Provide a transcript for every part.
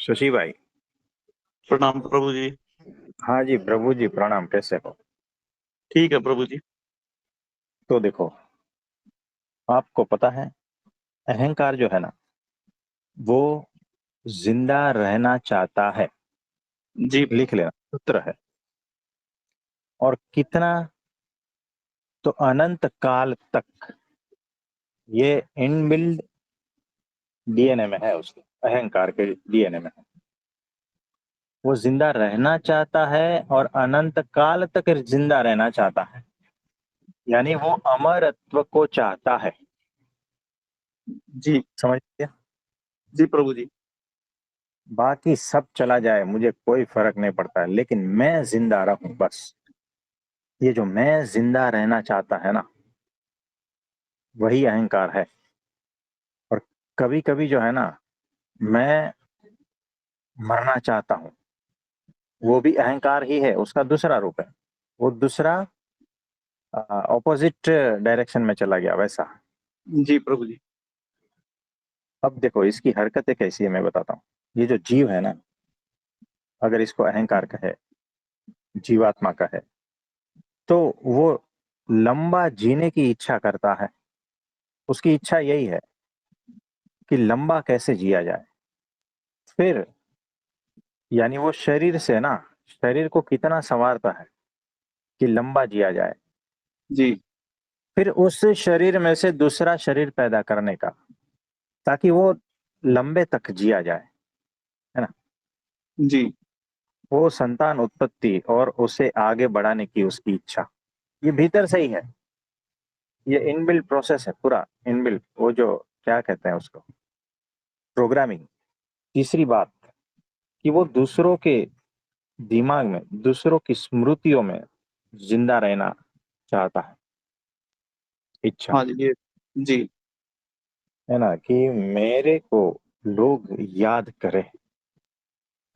शशि भाई। प्रणाम प्रभु जी। हाँ जी प्रभु जी, प्रणाम। कैसे हो? ठीक है प्रभु जी। तो देखो, आपको पता है, अहंकार जो है ना, वो जिंदा रहना चाहता है। जी लिख लेना, सूत्र है। और कितना? तो अनंत काल तक। ये इनबिल्ड डीएनए में है, उसके अहंकार के डीएनए में है। वो जिंदा रहना चाहता है और अनंत काल तक जिंदा रहना चाहता है। यानी वो अमरत्व को चाहता है। जी। समझ गया? जी प्रभु जी। बाकी सब चला जाए, मुझे कोई फर्क नहीं पड़ता है, लेकिन मैं जिंदा रहूं बस। ये जो मैं जिंदा रहना चाहता है ना, वही अहंकार है। और कभी कभी जो है ना, मैं मरना चाहता हूं, वो भी अहंकार ही है, उसका दूसरा रूप है। वो दूसरा ऑपोजिट डायरेक्शन में चला गया वैसा। जी प्रभु जी। अब देखो, इसकी हरकतें कैसी है मैं बताता हूँ। ये जो जीव है ना, अगर इसको अहंकार कहे, जीवात्मा का है, तो वो लंबा जीने की इच्छा करता है। उसकी इच्छा यही है कि लंबा कैसे जिया जाए। फिर यानी वो शरीर से ना, शरीर को कितना संवारता है कि लंबा जिया जाए। जी। फिर उस शरीर में से दूसरा शरीर पैदा करने का, ताकि वो लंबे तक जिया जाए, है ना। जी। वो संतान उत्पत्ति और उसे आगे बढ़ाने की उसकी इच्छा, ये भीतर से ही है। ये इनबिल्ट प्रोसेस है, पूरा इनबिल्ट। वो जो क्या कहते हैं उसको, प्रोग्रामिंग। तीसरी बात, कि वो दूसरों के दिमाग में, दूसरों की स्मृतियों में जिंदा रहना चाहता है। इच्छा, हाँ जी ये। जी। है ना, कि मेरे को लोग याद करें।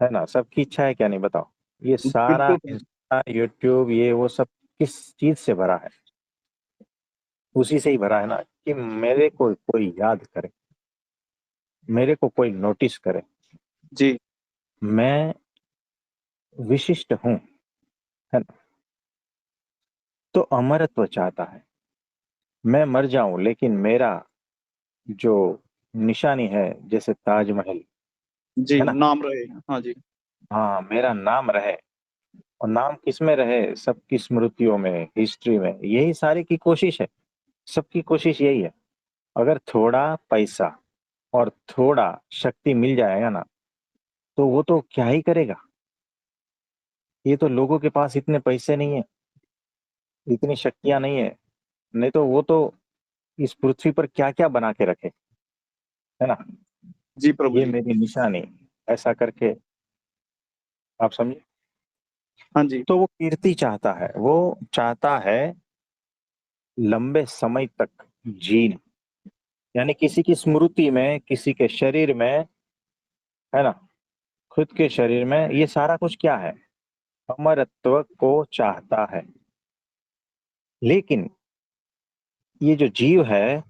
है ना, सबकी इच्छा है क्या नहीं बताओ। ये सारा बिल्कुल प्रभु। इंस्टा, यूट्यूब, ये वो सब किस चीज से भरा है? उसी से ही भरा है ना, कि मेरे को कोई याद करे, मेरे को कोई नोटिस करे। जी। मैं विशिष्ट हूं, है ना। तो अमरत्व चाहता है। मैं मर जाऊं लेकिन मेरा जो निशानी है, जैसे ताजमहल, जी है ना, नाम रहे। हाँ जी। हाँ, मेरा नाम रहे। और नाम किस में रहे? सबकी स्मृतियों में, हिस्ट्री में। यही सारी की कोशिश है। सबकी कोशिश यही है। अगर थोड़ा पैसा और थोड़ा शक्ति मिल जाएगा ना, तो वो तो क्या ही करेगा। ये तो लोगों के पास इतने पैसे नहीं है, इतनी शक्तियां नहीं है। नहीं तो वो तो इस पृथ्वी पर क्या क्या बना के रखे, है ना। जी प्रभु ये जी। मेरी निशानी, ऐसा करके, आप समझे। हाँ जी। तो वो कीर्ति चाहता है, वो चाहता है लंबे समय तक जीन। यानी किसी की स्मृति में, किसी के शरीर में, है ना, खुद के शरीर में, ये सारा कुछ क्या है? अमरत्व को चाहता है। लेकिन ये जो जीव है,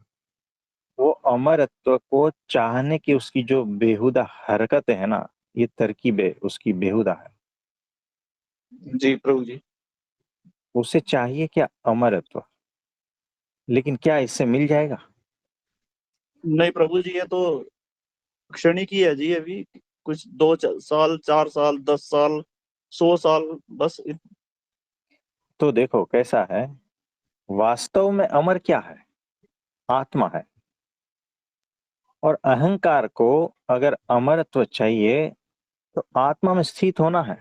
वो अमरत्व को चाहने की उसकी जो बेहुदा हरकतें है ना, ये तरकीबें उसकी बेहुदा है। जी प्रभु जी। उसे चाहिए क्या? अमरत्व। लेकिन क्या इससे मिल जाएगा? नहीं प्रभु जी ये तो क्षणिक ही है जी अभी। कुछ साल 4 साल 10 साल 100 साल बस तो देखो कैसा है। वास्तव में अमर क्या है? आत्मा है। और अहंकार को अगर अमरत्व चाहिए, तो आत्मा में स्थित होना है,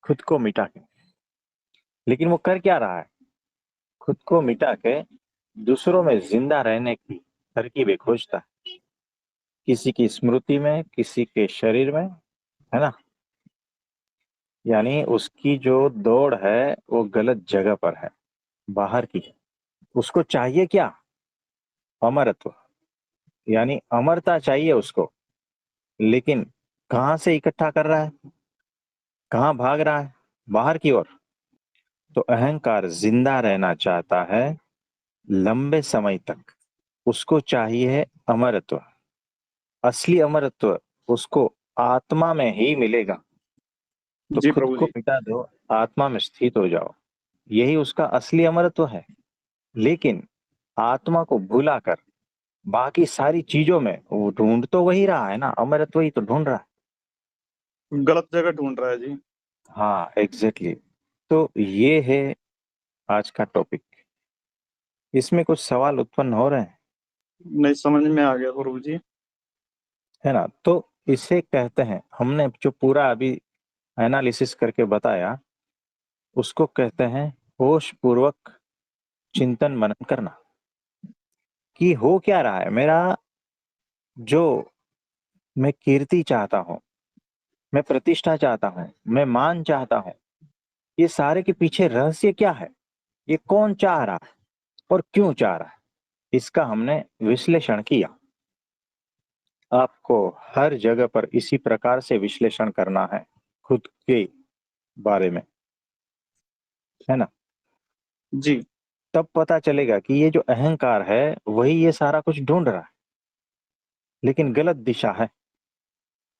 खुद को मिटा के। लेकिन वो कर क्या रहा है? खुद को मिटा के दूसरों में जिंदा रहने की तरकीबें खोजता है। किसी की स्मृति में, किसी के शरीर में, है ना। यानी उसकी जो दौड़ है, वो गलत जगह पर है, बाहर की है। उसको चाहिए क्या? अमरत्व। यानी अमरता चाहिए उसको। लेकिन कहाँ से इकट्ठा कर रहा है? कहाँ भाग रहा है? बाहर की ओर। तो अहंकार जिंदा रहना चाहता है लंबे समय तक। उसको चाहिए अमरत्व। असली अमरत्व उसको आत्मा में ही मिलेगा। तो जी खुद प्रभु को जी। मिटा दो, आत्मा में स्थित हो जाओ, यही उसका असली अमरत्व है। लेकिन आत्मा को भुलाकर बाकी सारी चीजों में वो ढूंढ तो वही रहा है ना, अमरत्व ही तो ढूंढ रहा है। गलत जगह ढूंढ रहा है जी। हाँ एग्जैक्टली। तो ये है आज का टॉपिक। इसमें कुछ सवाल उत्पन्न हो रहे हैं, नहीं, समझ में आ गया प्रभु जी। है ना? तो इसे कहते हैं, हमने जो पूरा अभी एनालिसिस करके बताया, उसको कहते हैं होश पूर्वक चिंतन मनन करना, कि हो क्या रहा है मेरा। जो मैं कीर्ति चाहता हूँ, मैं प्रतिष्ठा चाहता हूँ, मैं मान चाहता हूँ, ये सारे के पीछे रहस्य क्या है? ये कौन चाह रहा है और क्यों चाह रहा है? इसका हमने विश्लेषण किया। आपको हर जगह पर इसी प्रकार से विश्लेषण करना है खुद के बारे में, है ना? जी। तब पता चलेगा कि ये जो अहंकार है वही ये सारा कुछ ढूंढ रहा है, लेकिन गलत दिशा है।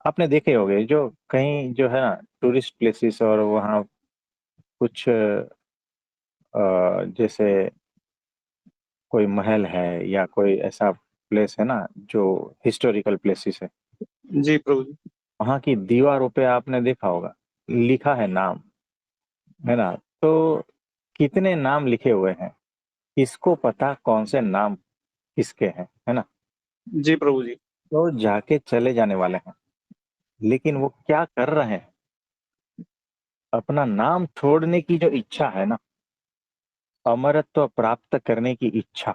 आपने देखे होंगे जो कहीं जो है ना टूरिस्ट प्लेसेस, और वहाँ कुछ जैसे कोई महल है या कोई ऐसा प्लेस है ना जो हिस्टोरिकल प्लेसेस है, जी प्रभु जी। वहाँ की दीवारों पे आपने देखा होगा लिखा है नाम, है ना? तो कितने नाम लिखे हुए हैं, किसको पता कौन से नाम किसके हैं, है ना? जी प्रभु जी। तो जाके चले जाने वाले हैं, लेकिन वो क्या कर रहे हैं? अपना नाम छोड़ने की जो इच्छा है ना, अमरत्व प्राप्त करने की इच्छा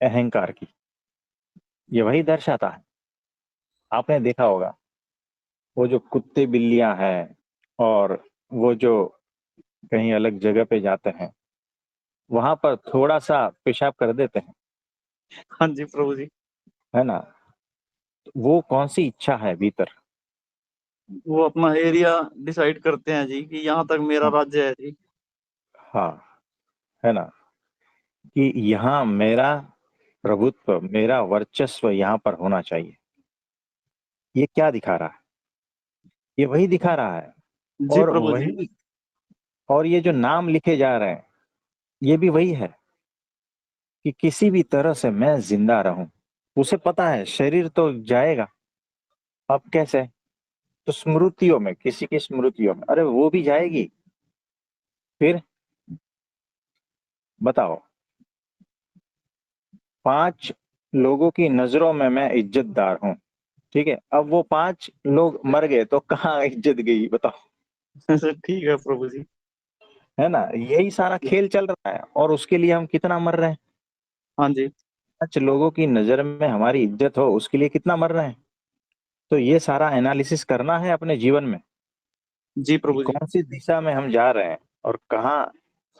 अहंकार की, ये वही दर्शाता है। आपने देखा होगा वो जो कुत्ते बिल्लियां हैं, और वो जो कहीं अलग जगह पे जाते हैं, वहां पर थोड़ा सा पेशाब कर देते हैं, हाँ जी प्रभु जी। है ना? तो वो कौन सी इच्छा है भीतर? वो अपना एरिया डिसाइड करते हैं जी, कि यहाँ तक मेरा हाँ, राज्य है जी। हाँ, है ना? कि यहाँ मेरा प्रभुत्व, मेरा वर्चस्व यहाँ पर होना चाहिए। ये क्या दिखा रहा है? ये वही दिखा रहा है। जी और प्रभु जी। वही, और ये जो नाम लिखे जा रहे हैं, ये भी वही है कि किसी भी तरह से मैं जिंदा रहूं। उसे पता है शरीर तो जाएगा, अब कैसे? तो स्मृतियों में, किसी की स्मृतियों में, अरे वो भी जाएगी। फिर बताओ, 5 लोगों की नजरों में मैं इज्जतदार हूँ, ठीक है? अब वो 5 लोग मर गए तो कहाँ इज्जत गई, बताओ? ठीक है प्रभु जी। है ना? यही सारा खेल चल रहा है, और उसके लिए हम कितना मर रहे हैं? हाँ जी। 5 लोगों की नजर में हमारी इज्जत हो, उसके लिए कितना मर रहे हैं? तो ये सारा एनालिसिस करना है अपने जीवन में, जी कि प्रभु जी। कौन सी दिशा में हम जा रहे हैं और कहाँ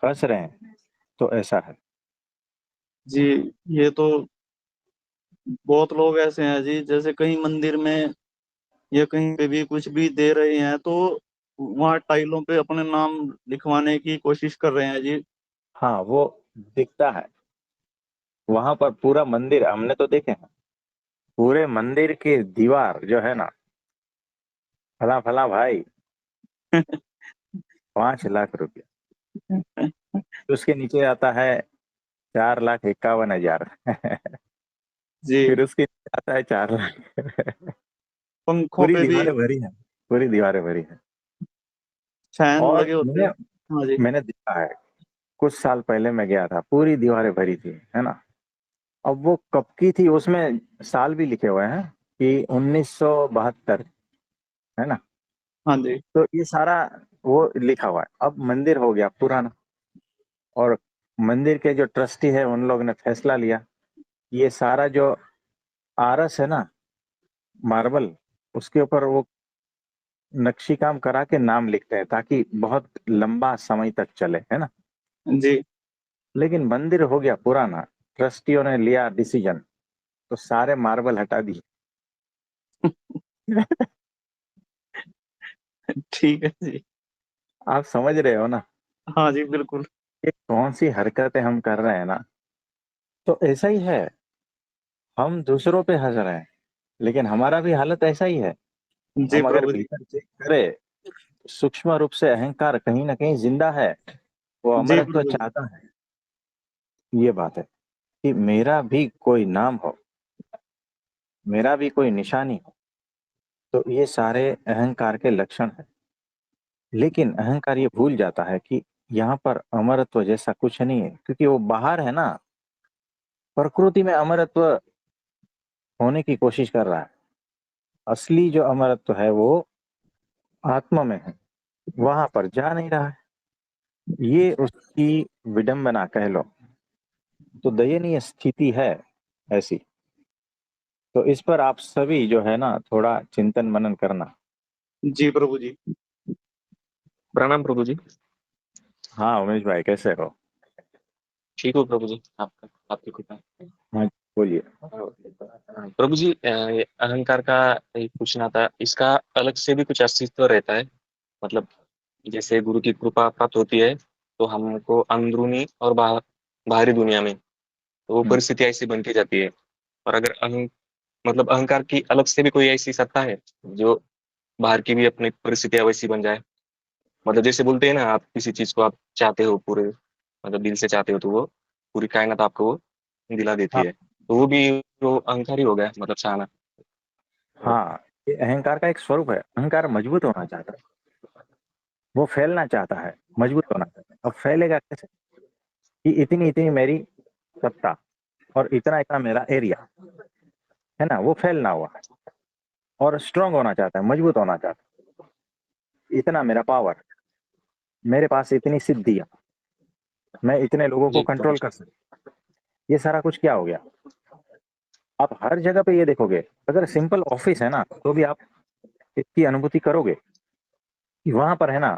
फंस रहे हैं। तो ऐसा है। जी। ये तो बहुत लोग ऐसे हैं जी, जैसे कहीं मंदिर में या कहीं पे भी कुछ भी दे रहे हैं, तो वहाँ टाइलों पे अपने नाम लिखवाने की कोशिश कर रहे हैं जी। हाँ, वो दिखता है वहां पर। पूरा मंदिर हमने तो देखे हैं, पूरे मंदिर की दीवार जो है ना, फला फला भाई, 5 लाख रुपया। उसके नीचे आता है 4,51,000। जी। फिर उसके नीचे आता है 4 लाख। पंखों पूरी पे भी दीवारें भरी हैं, पूरी दीवारें भरी हैं। फैन और लगे होते मैंने हैं। हाँ जी। मैंने देखा है, कुछ साल पहले मैं गया था, पूरी दीवारें भरी थी, है ना? अब वो कब की थी, उसमें साल भी लिखे हुए हैं कि 1972, है ना? हाँ जी। तो ये सारा वो लिखा हुआ है। अब मंदिर हो गया पुराना, और मंदिर के जो ट्रस्टी है उन लोग ने फैसला लिया, ये सारा जो आरस है ना, मार्बल, उसके ऊपर वो नक्शी काम करा के नाम लिखते हैं ताकि बहुत लंबा समय तक चले, है ना? जी। लेकिन मंदिर हो गया पुराना, ट्रस्टियों ने लिया डिसीजन, तो सारे मार्बल हटा दिए। ठीक है जी। आप समझ रहे हो ना, हाँ जी बिल्कुल। ये कौन सी हरकतें हम कर रहे हैं ना? तो ऐसा ही है, हम दूसरों पे हंस रहे हैं, लेकिन हमारा भी हालत ऐसा ही है। जी हम अगर प्रभु जी। भीतर चेक करें, सूक्ष्म रूप से अहंकार कहीं ना कहीं जिंदा है, वो जी अमरत्व प्रभु जी। चाहता है। ये बात है कि मेरा भी कोई नाम हो, मेरा भी कोई निशानी हो। तो ये सारे अहंकार के लक्षण हैं। लेकिन अहंकार ये भूल जाता है कि यहाँ पर अमरत्व जैसा कुछ नहीं है, क्योंकि वो बाहर है ना, प्रकृति में अमरत्व होने की कोशिश कर रहा है। असली जो अमरत्व है वो आत्मा में है, वहां पर जा नहीं रहा है। ये उसकी विडंबना कह लो, तो दयनीय स्थिति है ऐसी। तो इस पर आप सभी जो है ना, थोड़ा चिंतन मनन करना। जी प्रभु जी। प्रणाम प्रभु जी। हाँ उमेश भाई, कैसे हो? ठीक हो प्रभु जी, आपका आपकी कृपा। हाँ, बोलिए। प्रभु जी, ये अहंकार का एक पूछना था, इसका अलग से भी कुछ अस्तित्व रहता है? मतलब जैसे गुरु की कृपा प्राप्त होती है तो हमको अंदरूनी और बाहरी दुनिया में तो वो हम्म, परिस्थिति ऐसी बनती जाती है। और अगर मतलब अहंकार की अलग से भी कोई ऐसी सत्ता है जो बाहर की भी अपनी परिस्थितियां वैसी बन जाए। मतलब जैसे बोलते हैं ना, आप किसी चीज को आप चाहते हो पूरे मतलब दिल से चाहते हो तो वो पूरी कायनात आपको वो दिला देती हाँ है, तो वो भी वो अहंकार ही हो गया, मतलब चाहना। हाँ, ये अहंकार का एक स्वरूप है। अहंकार मजबूत होना चाहता है, वो फैलना चाहता है, मजबूत होना चाहता है। अब फैलेगा कैसे? कि इतनी इतनी मेरी सत्ता और इतना इतना मेरा एरिया है ना, वो फैलना हुआ। और स्ट्रांग होना चाहता है, मजबूत होना चाहता है। इतना मेरा पावर, मेरे पास इतनी सिद्धियां, मैं इतने लोगों को जी प्रभु कंट्रोल जी। कर सकता। ये सारा कुछ क्या हो गया? आप हर जगह पे ये देखोगे, अगर सिंपल ऑफिस है ना, तो भी आप इसकी अनुभूति करोगे कि वहां पर है ना,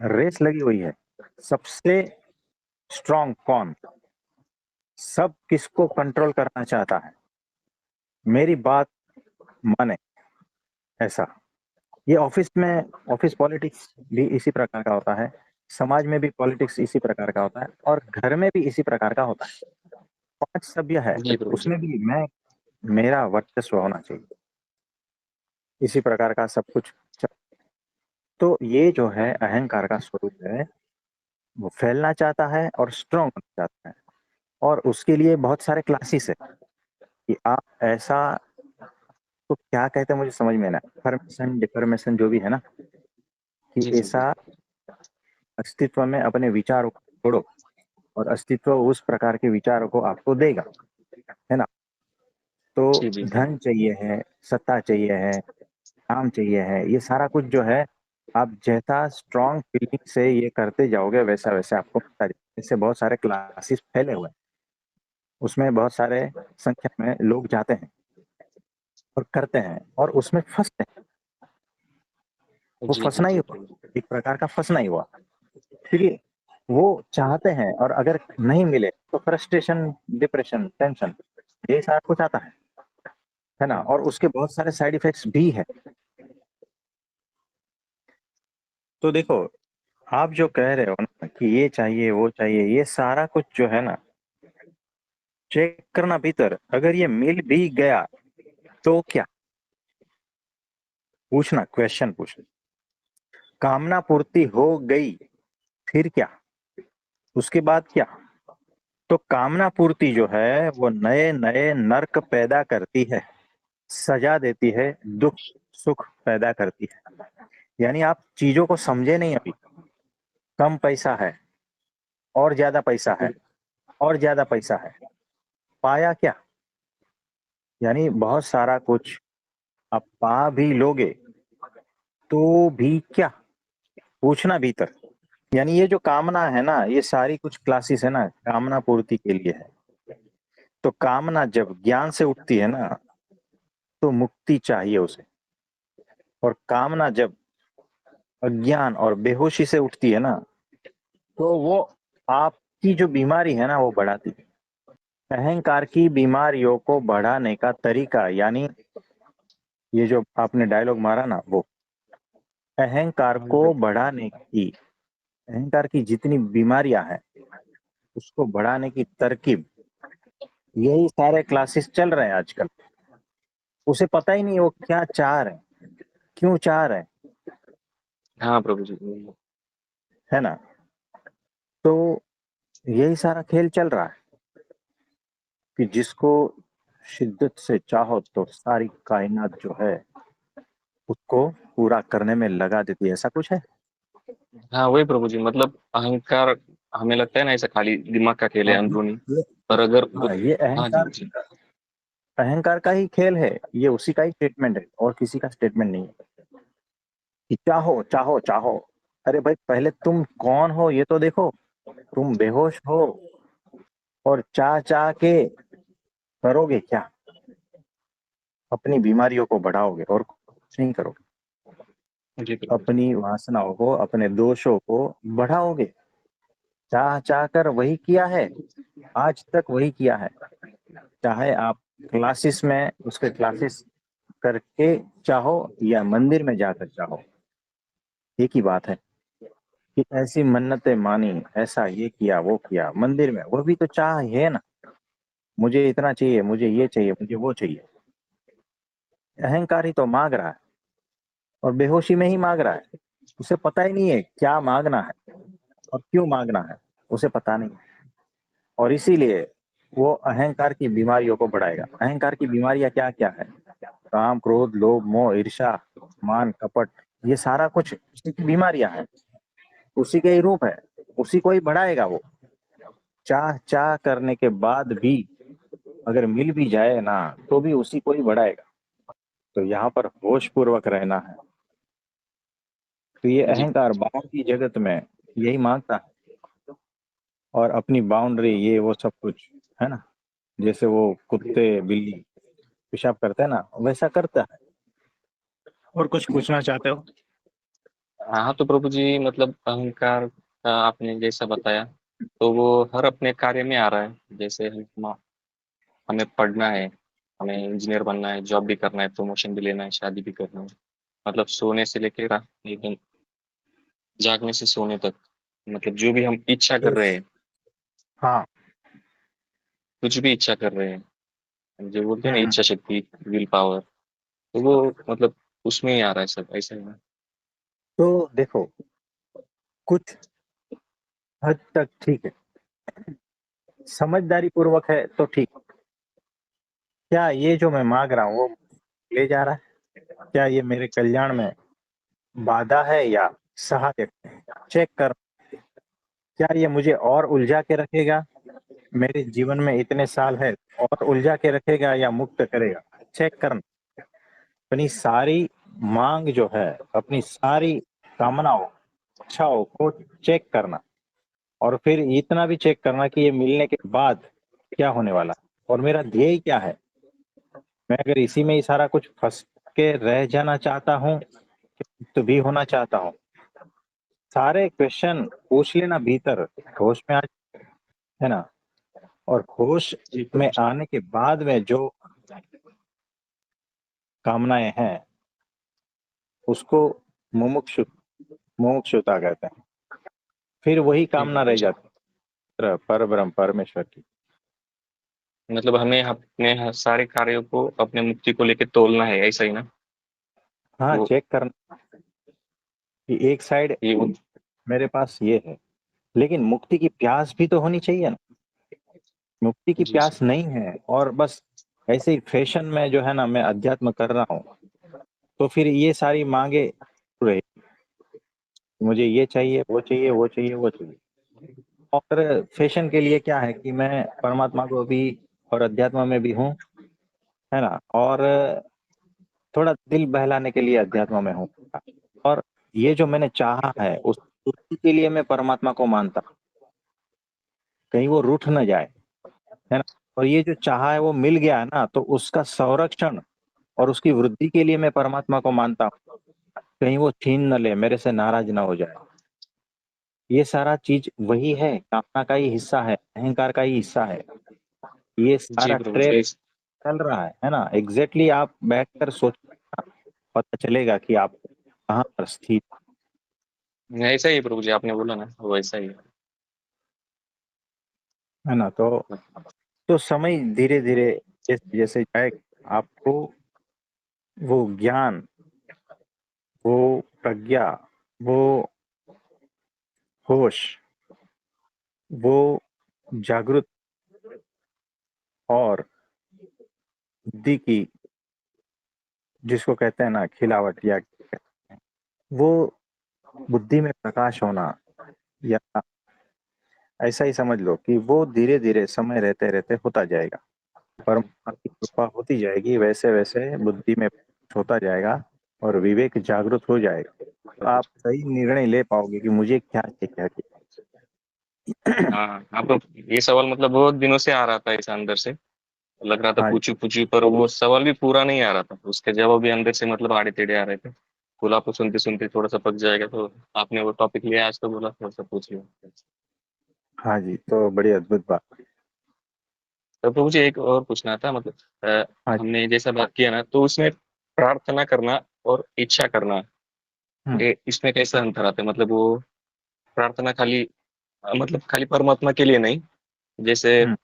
रेस लगी हुई है। सबसे स्ट्रांग कौन, सब किसको कंट्रोल करना चाहता है, मेरी बात माने, ऐसा। ये ऑफिस में, ऑफिस पॉलिटिक्स भी इसी प्रकार का होता है। समाज में भी पॉलिटिक्स इसी प्रकार का होता है, और घर में भी इसी प्रकार का होता है। पांच सभ्य है, जी प्रभु जी। उसमें भी मैं, मेरा वर्चस्व होना चाहिए। इसी प्रकार का सब कुछ तो ये जो है अहंकार का स्वरूप है। वो फैलना चाहता है और स्ट्रांग होना चाहता है। और उसके लिए बहुत सारे क्लासेस है कि आप ऐसा, तो क्या कहते हैं मुझे समझ में ना, फॉर्मेशन डिफॉर्मेशन जो भी है ना, कि जी जी जी। ऐसा अस्तित्व में अपने विचारों को छोड़ो, और अस्तित्व उस प्रकार के विचारों को आपको देगा, है ना। तो जी जी धन चाहिए है, सत्ता चाहिए है, काम चाहिए है, ये सारा कुछ जो है, आप जैसा स्ट्रांग फीलिंग से ये करते जाओगे, वैसा वैसा आपको मिलता जाएगा। इससे बहुत सारे क्लासेस फैले हुए हैं, उसमें बहुत सारे संख्या में लोग जाते हैं और करते हैं, और उसमें फंसते हैं। वो जी जी फंसना ही जी हुआ, प्रभु। एक प्रकार का फंसना ही हुआ। क्योंकि वो चाहते हैं, और अगर नहीं मिले तो फ्रस्ट्रेशन, डिप्रेशन, टेंशन, ये सारा कुछ आता है ना। और उसके बहुत सारे साइड इफेक्ट्स भी है। तो देखो, आप जो कह रहे हो ना कि ये चाहिए वो चाहिए, ये सारा कुछ जो है ना, चेक करना भीतर, अगर ये मिल भी गया तो क्या, पूछना, क्वेश्चन पूछना। कामना पूर्ति हो गई, फिर क्या, उसके बाद क्या? तो कामना पूर्ति जो है वो नए नए नर्क पैदा करती है, सजा देती है, दुख सुख पैदा करती है। यानी आप चीजों को समझे नहीं अभी। कम पैसा है, और ज्यादा पैसा है, और ज्यादा पैसा है, पाया क्या? यानी बहुत सारा कुछ आप पा भी लोगे तो भी क्या, पूछना भीतर। यानी ये जो कामना है ना, ये सारी कुछ क्लासेस है ना, कामना पूर्ति के लिए है। तो कामना जब ज्ञान से उठती है ना, तो मुक्ति चाहिए उसे। और कामना जब अज्ञान और बेहोशी से उठती है ना, तो वो आपकी जो बीमारी है ना, वो बढ़ाती है। अहंकार की बीमारियों को बढ़ाने का तरीका, यानी ये जो आपने डायलॉग मारा ना, वो अहंकार को बढ़ाने की, अहंकार की जितनी बीमारियां हैं उसको बढ़ाने की तरकीब, यही सारे क्लासेस चल रहे हैं आजकल। उसे पता ही नहीं वो क्या चाह रहे हैं। क्यों चाह रहे हैं, हाँ प्रभु जी। है ना। तो यही सारा खेल चल रहा है कि जिसको शिद्दत से चाहो तो सारी कायनात जो है उसको पूरा करने में लगा देती है, ऐसा कुछ है। हाँ वही प्रभु जी, मतलब अहंकार हमें लगता है ना ऐसा खाली दिमाग का खेल है हाँ अंदरूनी, ये पर अगर हाँ, ये हाँ जी अहंकार जी। अहंकार का ही खेल है, ये उसी का ही स्टेटमेंट है और किसी का स्टेटमेंट नहीं है कि चाहो चाहो चाहो। अरे भाई पहले तुम कौन हो ये तो देखो, तुम बेहोश हो और चाह चाह के करोगे क्या, अपनी बीमारियों को बढ़ाओगे और कुछ नहीं करोगे, जी प्रभु जी। अपनी वासनाओं को अपने दोषों को बढ़ाओगे। चाह चाह कर वही किया है, आज तक वही किया है, चाहे आप क्लासेस में उसके क्लासेस करके चाहो या मंदिर में जाकर चाहो, एक ही बात है कि ऐसी मन्नतें मानी, ऐसा ये किया वो किया मंदिर में, वो भी तो चाह है ना, मुझे इतना चाहिए, मुझे ये चाहिए, मुझे वो चाहिए। अहंकार ही तो मांग रहा है और बेहोशी में ही मांग रहा है, उसे पता ही नहीं है क्या मांगना है और क्यों मांगना है, उसे पता नहीं है। और इसीलिए वो अहंकार की बीमारियों को बढ़ाएगा। अहंकार की बीमारियां क्या क्या है, काम क्रोध लोभ मोह ईर्ष्या मान कपट, ये सारा कुछ उसी की बीमारियां हैं, उसी के ही रूप है, उसी को ही बढ़ाएगा वो। चाह चाह करने के बाद भी अगर मिल भी जाए ना तो भी उसी को ही बढ़ाएगा। तो यहाँ पर होश पूर्वक रहना है। तो ये जी अहंकार बाहर की जगत में यही मांगता है और अपनी बाउंड्री ये वो सब कुछ, है ना। जैसे वो कुत्ते बिल्ली पेशाब करते हैं ना वैसा करता है। और कुछ पूछना चाहते हो। हाँ तो प्रभु जी, मतलब अहंकार का आपने जैसा बताया, तो वो हर अपने कार्य में आ रहा है। जैसे हमें पढ़ना है, हमें इंजीनियर बनना है, जॉब भी करना है, प्रमोशन भी लेना है, शादी भी करना है, मतलब सोने से लेकर एकदम जागने से सोने तक, मतलब जो भी हम इच्छा कर रहे यस। हैं, हाँ। कुछ भी इच्छा कर रहे हैं, जो बोलते हैं ना हम्म। इच्छा शक्ति, विल पावर, तो वो मतलब उसमें ही आ रहा है सब, ऐसा है ना। तो देखो कुछ हद तक ठीक है, समझदारी पूर्वक है तो ठीक। क्या ये जो मैं मांग रहा हूँ वो ले जा रहा है, क्या ये मेरे कल्याण में बाधा है या सहायक है, चेक कर। क्या ये मुझे और उलझा के रखेगा, मेरे जीवन में इतने साल है, और उलझा के रखेगा या मुक्त करेगा, चेक करना। अपनी सारी मांग जो है, अपनी सारी कामनाओं इच्छाओं को चेक करना और फिर इतना भी चेक करना कि ये मिलने के बाद क्या होने वाला है और मेरा ध्येय क्या है। मैं अगर इसी में ही सारा कुछ फंस के रह जाना चाहता हूँ, मुक्त भी होना चाहता हूँ, सारे क्वेश्चन पूछ लेना भीतर होश में आ, है ना। और होश जी में प्रभु जी। आने के बाद में जो कामनाएं हैं उसको मुमुक्षु मुमुक्षुता कहते हैं। फिर वही जी कामना प्रभु रह जी, जाती है पर ब्रह्म परमेश्वर की। मतलब हमें अपने हर सारे कार्यों को अपने मुक्ति को लेके तोलना है, ऐसा ही ना। हाँ वो चेक करना कि एक साइड ये मेरे पास ये है, लेकिन मुक्ति की प्यास भी तो होनी चाहिए ना। मुक्ति की जी प्यास नहीं है और बस ऐसे ही फैशन में जो है ना मैं अध्यात्म कर रहा हूँ, तो फिर ये सारी मांगे रहे, मुझे ये चाहिए वो चाहिए वो चाहिए वो चाहिए। और फैशन के लिए क्या है कि मैं परमात्मा को भी और अध्यात्म में भी हूँ, है ना। और थोड़ा दिल बहलाने के लिए अध्यात्म में हूँ। और ये जो मैंने चाहा है उस पूर्ति के लिए मैं परमात्मा को मानता हूँ, कहीं वो रूठ न जाए, है ना। और ये जो चाहा है वो मिल गया है ना, तो उसका संरक्षण और उसकी वृद्धि के लिए मैं परमात्मा को मानता हूँ, कहीं वो छीन न ले, मेरे से नाराज ना हो जाए। ये सारा चीज वही है, कामना का ही हिस्सा है, अहंकार का ही हिस्सा है। ये जी सारा प्रभु ट्रेप जी। चल रहा है ना। एग्जैक्टली आप बैठकर सोच, पता चलेगा कि आप कहाँ पर स्थित, ऐसा ही प्रभु जी, आपने बोला ना वैसा ही है। है ना। तो समय धीरे धीरे जैसे जैसे जाए आपको वो ज्ञान प्रज्ञा, वो होश, वो जागृत और बुद्धि की जिसको कहते हैं ना खिलावट, या वो बुद्धि में प्रकाश होना, या ऐसा ही समझ लो कि वो धीरे धीरे समय रहते रहते होता जाएगा। परमात्मा की कृपा होती जाएगी, वैसे वैसे बुद्धि में होता जाएगा और विवेक जागृत हो जाएगा, तो आप सही निर्णय ले पाओगे कि मुझे क्या चाहिए, क्या चाहिए। हाँ, आपको ये सवाल मतलब बहुत दिनों से आ रहा था ऐसा अंदर से, लग रहा था हाँ पूछू पूछू, पर वो सवाल भी पूरा नहीं आ रहा था, उसके जवाब भी अंदर से मतलब आड़े टेढ़े आ रहे थे। बोला आपको सुनते सुनते थोड़ा सा पक जाएगा, तो आपने वो टॉपिक लिया आज, तो बोला थोड़ा सा पूछ लिया। हाँ जी, तो बड़ी अद्भुत बात। तो मुझे एक और पूछना था, मतलब हाँ जी। हमने जैसा बात किया ना, तो उसमें प्रार्थना करना और इच्छा करना, हम्म, इसमें कैसा अंतर आता है? मतलब वो प्रार्थना खाली मतलब खाली परमात्मा के लिए नहीं, जैसे हम्म,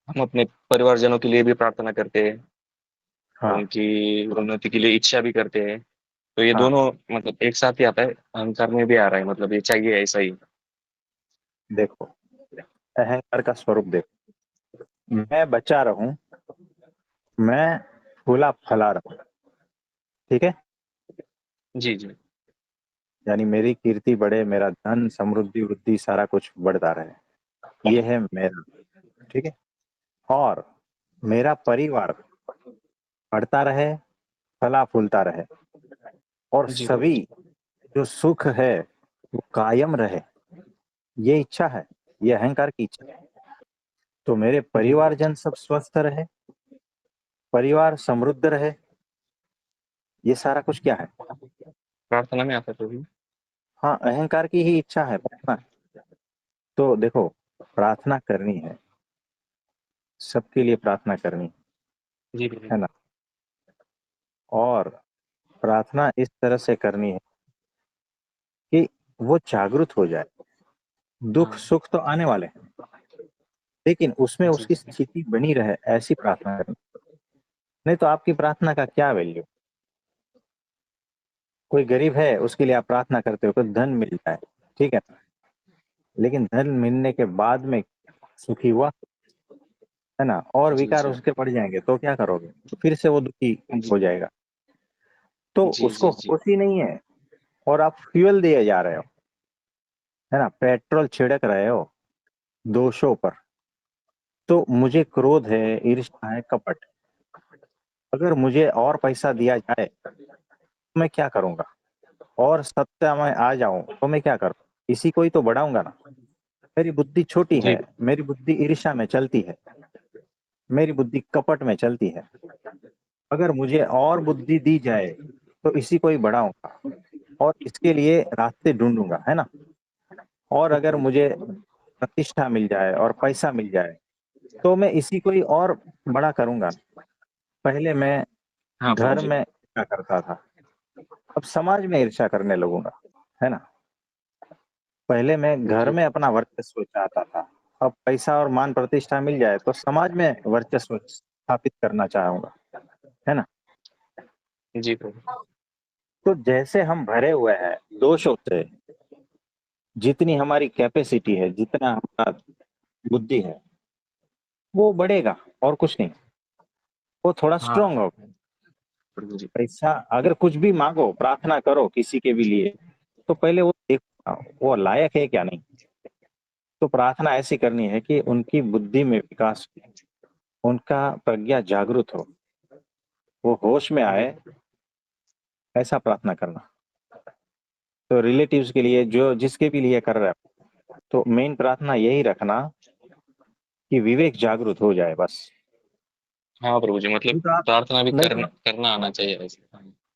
हम अपने परिवारजनों के लिए भी प्रार्थना करते हैं, हाँ उनकी उन्नति के लिए इच्छा भी करते हैं, तो ये हाँ। दोनों मतलब एक साथ ही आता है, अहंकार में भी आ रहा है, मतलब ये चाहिए ऐसा ही। देखो, अहंकार का स्वरूप देखो, मैं बचा रहूं, मैं फूला फला रहूं, ठीक है, जी जी यानी मेरी कीर्ति बढ़े, मेरा धन समृद्धि वृद्धि सारा कुछ बढ़ता रहे, ये है मेरा, ठीक है। और मेरा परिवार बढ़ता रहे, फला फूलता रहे, और जी प्रभु सभी जी। जो सुख है वो कायम रहे, ये इच्छा है, ये अहंकार की इच्छा है। तो मेरे जी प्रभु परिवारजन सब स्वस्थ रहे, परिवार समृद्ध रहे, ये सारा कुछ क्या है? प्रार्थना में आता है प्रभु। हाँ, अहंकार की ही इच्छा है, प्रार्थना। तो देखो, प्रार्थना करनी है, सबके लिए प्रार्थना करनी जी प्रभु। है ना, और प्रार्थना इस तरह से करनी है कि वो जागृत हो जाए। दुख हाँ सुख तो आने वाले हैं, लेकिन उसमें जी उसकी स्थिति बनी रहे, ऐसी प्रार्थना करनी। नहीं तो आपकी प्रार्थना का क्या वैल्यू? कोई गरीब है, उसके लिए आप प्रार्थना करते हो कि धन मिल जाए, ठीक है, लेकिन धन मिलने के बाद में सुखी हुआ, है ना, और जी विकार जी उसके पड़ जाएंगे तो क्या करोगे? तो फिर से वो दुखी जी हो जाएगा। तो जी उसको जी जी। होश ही नहीं है, और आप फ्यूल दिए जा रहे हो, है ना, पेट्रोल छिड़क रहे हो दोषों पर। तो मुझे क्रोध है, ईर्ष्या है, कपट, अगर मुझे और पैसा दिया जाए तो मैं क्या करूंगा? और सत्ता में आ जाऊं तो मैं क्या करूं? इसी को ही तो बढ़ाऊंगा ना। मेरी बुद्धि छोटी जी है, मेरी बुद्धि ईर्ष्या में चलती है, मेरी बुद्धि कपट में चलती है। अगर मुझे और बुद्धि दी जाए तो इसी को ही बढ़ाऊंगा और इसके लिए रास्ते ढूंढूंगा, है ना। और अगर मुझे प्रतिष्ठा मिल जाए और पैसा मिल जाए तो मैं इसी को ही और बड़ा करूंगा। पहले मैं हाँ प्रभु घर जी। में ईर्ष्या करता था, अब समाज में ईर्ष्या करने लगूंगा, है ना। पहले मैं घर जी में अपना वर्चस्व चाहता था, अब पैसा और मान प्रतिष्ठा मिल जाए तो समाज में वर्चस्व स्थापित करना चाहूंगा, है ना। जी प्रभु। तो जैसे हम भरे हुए हैं दोषों से, जितनी हमारी कैपेसिटी है, जितना हमारा बुद्धि है, वो बढ़ेगा, और कुछ नहीं। वो थोड़ा हाँ स्ट्रांग होगा। प्रभु जी। पैसा अगर कुछ भी मांगो, प्रार्थना करो किसी के भी लिए, तो पहले वो देखो वो लायक है क्या नहीं। तो प्रार्थना ऐसी करनी है कि उनकी बुद्धि में विकास हो, उनका प्रज्ञा जागृत हो, वो होश में जी आए, ऐसा प्रार्थना करना। तो रिलेटिव्स के लिए, जो जिसके भी लिए कर रहा है, तो मेन प्रार्थना यही रखना कि विवेक जागृत हो जाए, बस। हाँ प्रभु जी, मतलब नहीं तो आप प्रार्थना भी नहीं तो करना करना आना चाहिए ऐसे।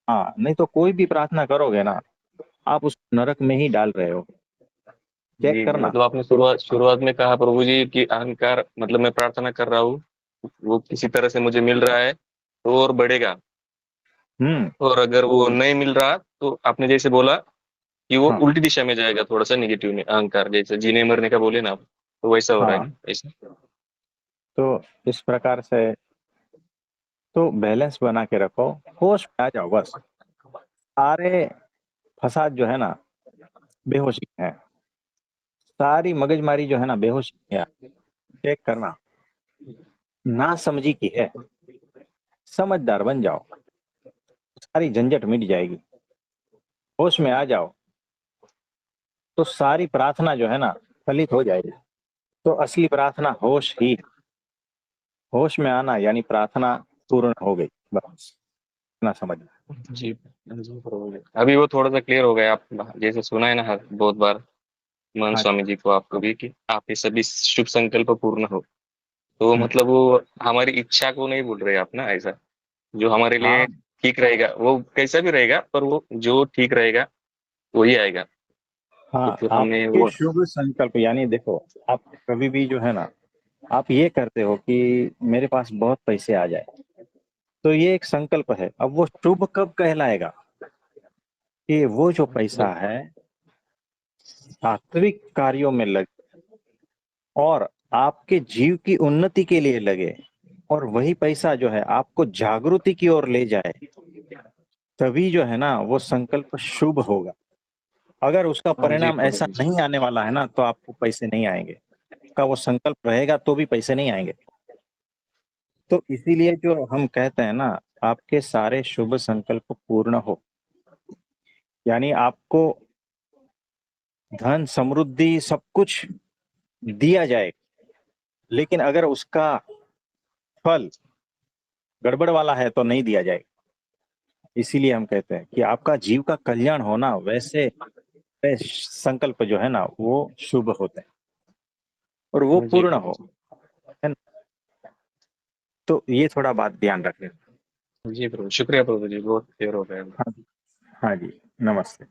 हाँ, नहीं तो कोई भी प्रार्थना करोगे ना, आप उस नरक में ही डाल रहे हो, चेक जी जी, करना। मतलब आपने शुरुआत शुरुआत में कहा प्रभु जी कि अहंकार, मतलब मैं प्रार्थना कर रहा हूँ, वो किसी तरह से मुझे मिल रहा है तो और बढ़ेगा, हम्म। और अगर वो तो नहीं मिल रहा तो आपने जैसे बोला कि वो हाँ उल्टी दिशा में जाएगा, थोड़ा सा निगेटिव में, अहंकार जैसे जीने मरने का बोले ना आप, तो वैसा हो रहा है हाँ, ना ऐसा। तो इस प्रकार से तो बैलेंस बना के रखो, होश में आ जाओ, बस। सारे फसाद जो है ना बेहोशी है, सारी मगजमारी जो है ना बेहोशी है। चेक करना, ना समझी की है, समझदार बन जाओ, सारी झंझट मिट जाएगी। होश में आ जाओ तो सारी प्रार्थना जो है ना फलित हो जाएगी। तो असली प्रार्थना होश ही, होश में आना यानी प्रार्थना पूर्ण हो गई, बस इतना समझना। जी जी प्रभु। अभी वो थोड़ा सा क्लियर हो गया। आप जैसे सुना है ना बहुत बार मान हाँ स्वामी जी को, आपको भी, कि आपके सभी शुभ संकल्प पूर्ण हो। तो मतलब वो हमारी इच्छा को नहीं बोल रहे आप ना, ऐसा जो हमारे लिए हाँ ठीक रहेगा वो कैसा भी रहेगा, पर वो जो ठीक रहेगा वही आएगा। तो हाँ, फिर हमें आपके वो शुभ संकल्प यानी देखो, आप कभी भी जो है ना, आप ये करते हो कि मेरे पास बहुत पैसे आ जाए, तो ये एक संकल्प है। अब वो शुभ कब कहलाएगा कि वो जो पैसा है सात्विक कार्यों में लगे और आपके जीव की उन्नति के लिए लगे, और वही पैसा जो है आपको जागृति की ओर ले जाए, तभी जो है ना वो संकल्प शुभ होगा। अगर उसका हाँ जी परिणाम प्रभु ऐसा जी। नहीं आने वाला है ना, तो आपको पैसे नहीं आएंगे। का वो संकल्प रहेगा तो भी पैसे नहीं आएंगे। तो इसीलिए जो हम कहते हैं ना, आपके सारे शुभ संकल्प पूर्ण हो, यानी आपको धन समृद्धि सब कुछ दिया जाए, लेकिन अगर उसका फल गड़बड़ वाला है तो नहीं दिया जाएगा। इसीलिए हम कहते हैं कि आपका जीव का कल्याण होना, वैसे संकल्प जो है ना वो शुभ होते हैं और वो जी पूर्ण प्रभु हो, है ना। तो ये थोड़ा बात ध्यान रखें। जी। प्रभु शुक्रिया प्रभु जी, बहुत क्लियर हो गया। हाँ, हाँ जी, नमस्ते।